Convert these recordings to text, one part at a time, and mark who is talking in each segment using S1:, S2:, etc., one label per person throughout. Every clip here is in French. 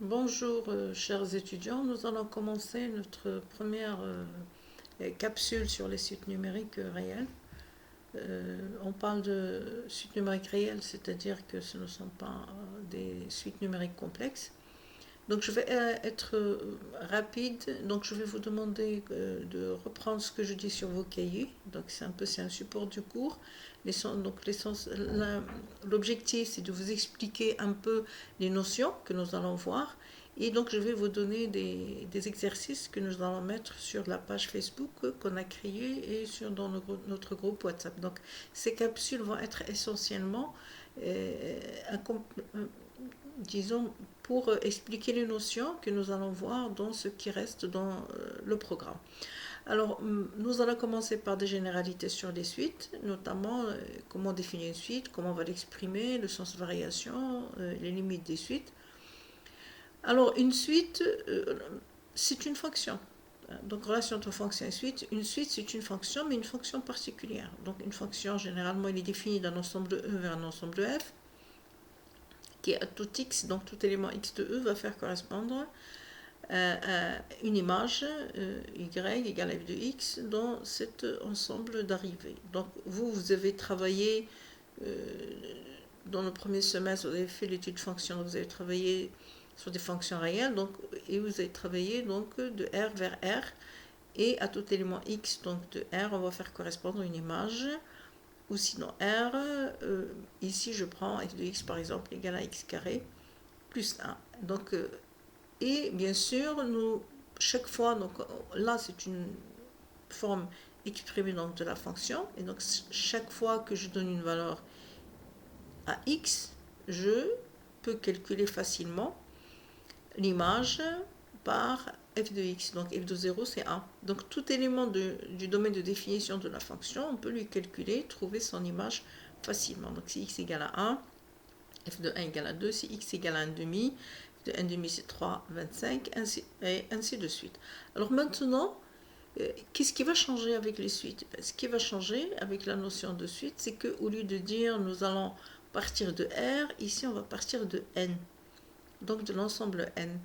S1: Bonjour chers étudiants, nous allons commencer notre première capsule sur les suites numériques réelles. On parle de suites numériques réelles, c'est-à-dire que ce ne sont pas des suites numériques complexes. Donc je vais être rapide, donc je vais vous demander de reprendre ce que je dis sur vos cahiers. Donc c'est un support du cours. L'objectif c'est de vous expliquer un peu les notions que nous allons voir. Et donc je vais vous donner des exercices que nous allons mettre sur la page Facebook qu'on a créée et dans notre groupe WhatsApp. Donc ces capsules vont être essentiellement disons, pour expliquer les notions que nous allons voir dans ce qui reste dans le programme. Alors, nous allons commencer par des généralités sur les suites, notamment comment définir une suite, comment on va l'exprimer, le sens de variation, les limites des suites. Alors, une suite, c'est une fonction. Donc, relation entre fonction et suite. Une suite, c'est une fonction, mais une fonction particulière. Donc, une fonction, généralement, elle est définie d'un ensemble de E vers un ensemble de F, qui à tout x, donc tout élément x de E va faire correspondre à une image y égale f de x dans cet ensemble d'arrivées. Donc vous avez travaillé dans le premier semestre, vous avez fait l'étude fonction, vous avez travaillé sur des fonctions réelles, donc, et vous avez travaillé donc de R vers R, et à tout élément x donc de R, on va faire correspondre une image, ou sinon R, ici je prends f de x par exemple égale à x carré plus 1. Donc, et bien sûr, chaque fois, donc là c'est une forme exprimée donc, de la fonction, et donc chaque fois que je donne une valeur à x, je peux calculer facilement l'image par f de x. Donc f de 0 c'est 1. Donc tout élément du domaine de définition de la fonction, on peut lui calculer, trouver son image facilement. Donc si x égale à 1, f de 1 égale à 2, si x égale à 1 demi, f de 1 demi c'est 3, 25, et ainsi de suite. Alors maintenant, qu'est-ce qui va changer avec les suites? Ce qui va changer avec la notion de suite, c'est qu'au lieu de dire nous allons partir de R, ici on va partir de N, donc de l'ensemble N.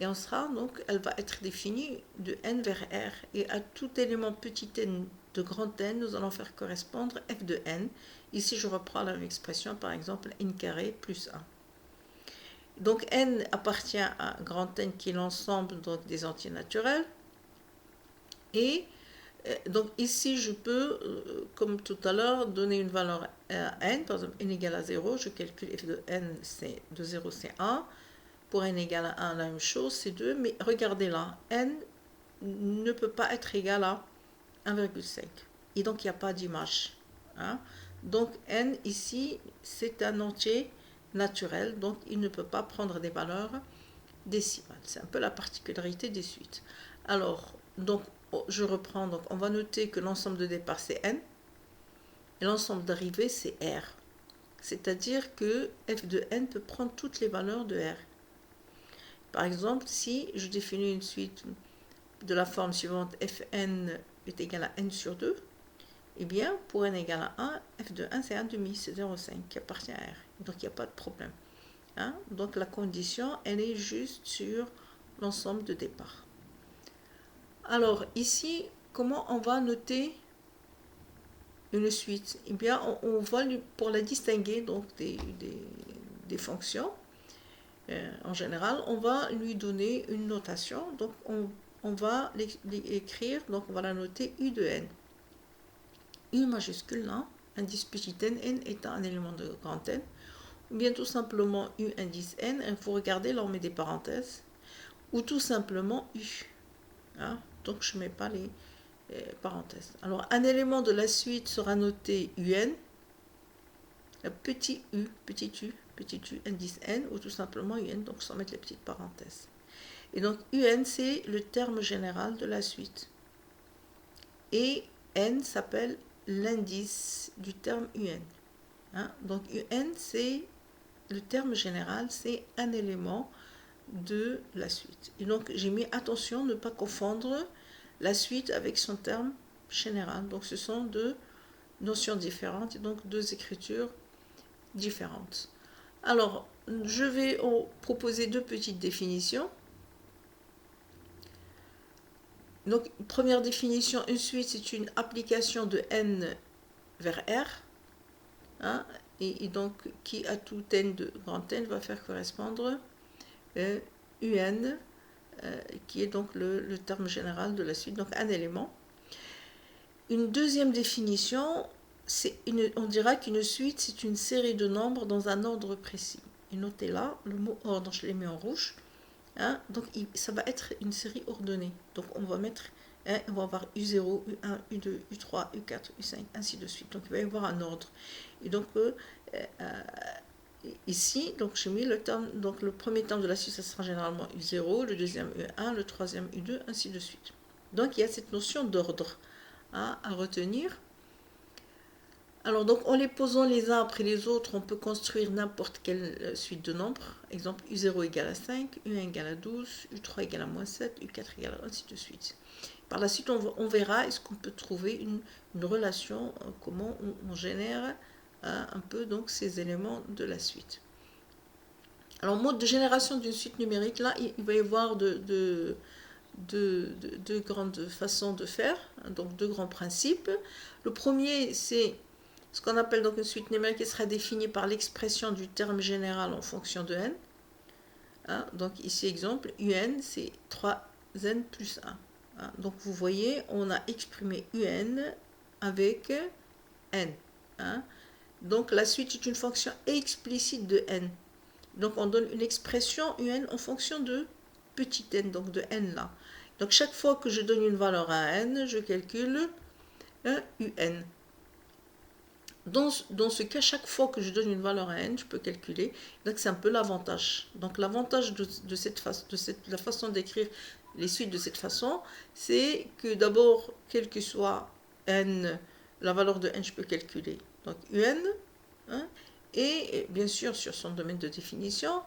S1: Et on sera donc, elle va être définie de N vers R. Et à tout élément petit n de grand N, nous allons faire correspondre f de N. Ici, je reprends la même expression, par exemple, n carré plus 1. Donc N appartient à grand N qui est l'ensemble des entiers naturels. Et donc ici, je peux, comme tout à l'heure, donner une valeur à N. Par exemple, N égale à 0, je calcule f de N, de 0 c'est 1. Pour n égale à 1, la même chose, c'est 2. Mais regardez là, n ne peut pas être égal à 1,5. Et donc, il n'y a pas d'image. Hein? Donc, n ici, c'est un entier naturel. Donc, il ne peut pas prendre des valeurs décimales. C'est un peu la particularité des suites. Alors, donc, je reprends. Donc, on va noter que l'ensemble de départ, c'est n. Et l'ensemble d'arrivée, c'est r. C'est-à-dire que f de n peut prendre toutes les valeurs de r. Par exemple, si je définis une suite de la forme suivante, fn est égal à n sur 2, eh bien, pour n égale à 1, f de 1 c'est 1 demi, c'est 0,5 qui appartient à R. Donc, il n'y a pas de problème. Hein? Donc, la condition, elle est juste sur l'ensemble de départ. Alors, ici, comment on va noter une suite? Eh bien, on va, pour la distinguer donc, des fonctions, en général, on va lui donner une notation. Donc, on va l'écrire, donc on va la noter U de n. U majuscule là, indice petit n, n étant un élément de grand N. Ou bien tout simplement U indice n, il faut regarder, là on met des parenthèses. Ou tout simplement U. Hein? Donc, je ne mets pas les parenthèses. Alors, un élément de la suite sera noté UN, petit u, indice n, ou tout simplement un, donc sans mettre les petites parenthèses. Et donc un, c'est le terme général de la suite. Et n s'appelle l'indice du terme un. Hein? Donc un, c'est le terme général, c'est un élément de la suite. Et donc j'ai mis attention, ne pas confondre la suite avec son terme général. Donc ce sont deux notions différentes et donc deux écritures différentes. Alors, je vais proposer deux petites définitions. Donc, première définition, une suite, c'est une application de n vers R, hein, et donc qui à tout n de grand N va faire correspondre un, qui est donc le terme général de la suite, donc un élément. Une deuxième définition, on dira qu'une suite, c'est une série de nombres dans un ordre précis. Et notez là, le mot ordre, je l'ai mis en rouge. Hein, donc ça va être une série ordonnée. Donc on va mettre, on va avoir U0, U1, U2, U3, U4, U5, ainsi de suite. Donc il va y avoir un ordre. Et donc ici, donc j'ai mis le terme, donc le premier terme de la suite, ça sera généralement U0, le deuxième U1, le troisième U2, ainsi de suite. Donc il y a cette notion d'ordre à retenir. Alors, donc, en les posant les uns après les autres, on peut construire n'importe quelle suite de nombres. Exemple, U0 égale à 5, U1 égale à 12, U3 égale à moins 7, U4 égale à ainsi de suite. Par la suite, on verra est-ce qu'on peut trouver une relation, comment on génère un peu donc ces éléments de la suite. Alors, mode de génération d'une suite numérique, là, il va y avoir deux grandes façons de faire, donc deux grands principes. Le premier, c'est ce qu'on appelle donc une suite numérique qui sera définie par l'expression du terme général en fonction de n. Hein, donc ici, exemple, un, c'est 3n plus 1. Hein, donc vous voyez, on a exprimé un avec n. Hein. Donc la suite est une fonction explicite de n. Donc on donne une expression un en fonction de petit n, donc de n là. Donc chaque fois que je donne une valeur à n, je calcule un un. Dans ce cas, chaque fois que je donne une valeur à n, je peux calculer. Donc c'est un peu l'avantage. Donc l'avantage de la façon d'écrire les suites de cette façon, c'est que d'abord, quel que soit n, la valeur de n, je peux calculer. Donc un, hein, et bien sûr sur son domaine de définition.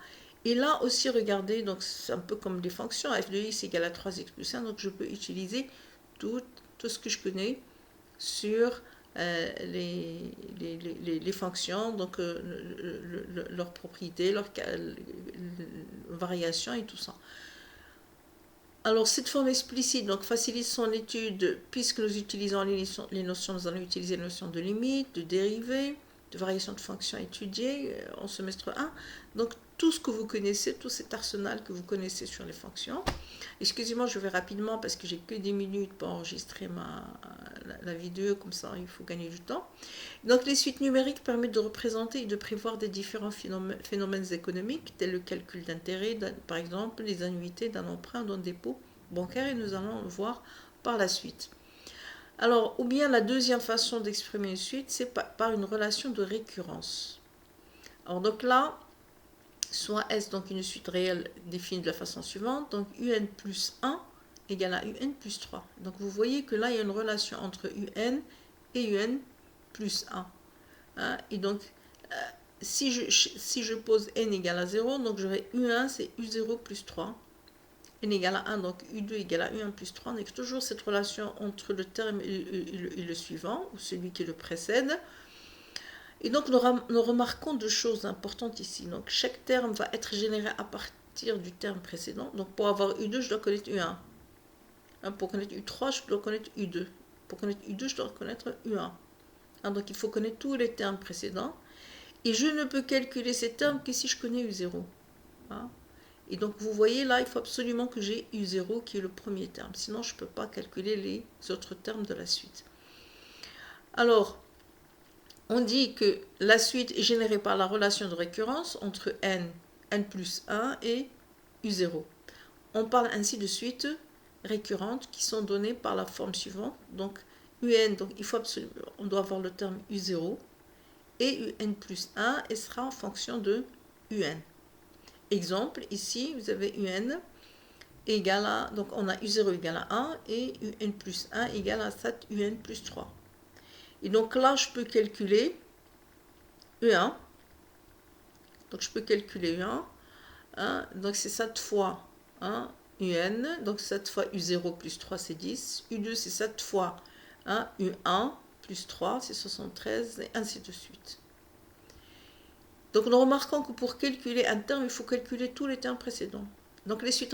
S1: Et là aussi, regardez, donc c'est un peu comme les fonctions, f de x égale à 3x plus 1, donc je peux utiliser tout ce que je connais sur les fonctions, donc leurs propriétés, leurs variations et tout ça. Alors cette forme explicite donc, facilite son étude puisque nous utilisons les notions, nous allons utiliser les notions de limite, de dérivée, de variation de fonctions étudiées en semestre 1. Donc tout ce que vous connaissez, tout cet arsenal que vous connaissez sur les fonctions. Excusez-moi, je vais rapidement parce que j'ai que 10 minutes pour enregistrer la vidéo, comme ça il faut gagner du temps. Donc les suites numériques permettent de représenter et de prévoir des différents phénomènes économiques, tels le calcul d'intérêt, par exemple les annuités d'un emprunt d'un dépôt bancaire, et nous allons le voir par la suite. Alors, ou bien la deuxième façon d'exprimer une suite, c'est par une relation de récurrence. Alors donc là, soit S, donc une suite réelle définie de la façon suivante, donc un plus 1 égale à un plus 3. Donc vous voyez que là, il y a une relation entre un et un plus 1. Hein, et donc, si je pose n égale à 0, donc j'aurai u1, c'est u0 plus 3. N égale à 1, donc u2 égale à u1 plus 3. On a toujours cette relation entre le terme et le suivant, ou celui qui le précède. Et donc, nous remarquons deux choses importantes ici. Donc, chaque terme va être généré à partir du terme précédent. Donc, pour avoir U2, je dois connaître U1. Hein, pour connaître U3, je dois connaître U2. Pour connaître U2, je dois connaître U1. Hein, donc, il faut connaître tous les termes précédents. Et je ne peux calculer ces termes que si je connais U0. Hein. Et donc, vous voyez, là, il faut absolument que j'ai U0 qui est le premier terme. Sinon, je ne peux pas calculer les autres termes de la suite. Alors, on dit que la suite est générée par la relation de récurrence entre n plus 1 et u0. On parle ainsi de suites récurrentes qui sont données par la forme suivante. Donc, un, donc il faut absolument, on doit avoir le terme u0 et un plus 1 et sera en fonction de un. Exemple, ici, vous avez un égale à, donc on a u0 égale à 1 et un plus 1 égale à 7 un plus 3. Et donc là, je peux calculer U1. Donc je peux calculer U1. Hein, donc c'est 7 fois hein, UN. Donc 7 fois U0 plus 3, c'est 10. U2, c'est 7 fois hein, U1 plus 3, c'est 73, et ainsi de suite. Donc nous remarquons que pour calculer un terme, il faut calculer tous les termes précédents. Donc les suites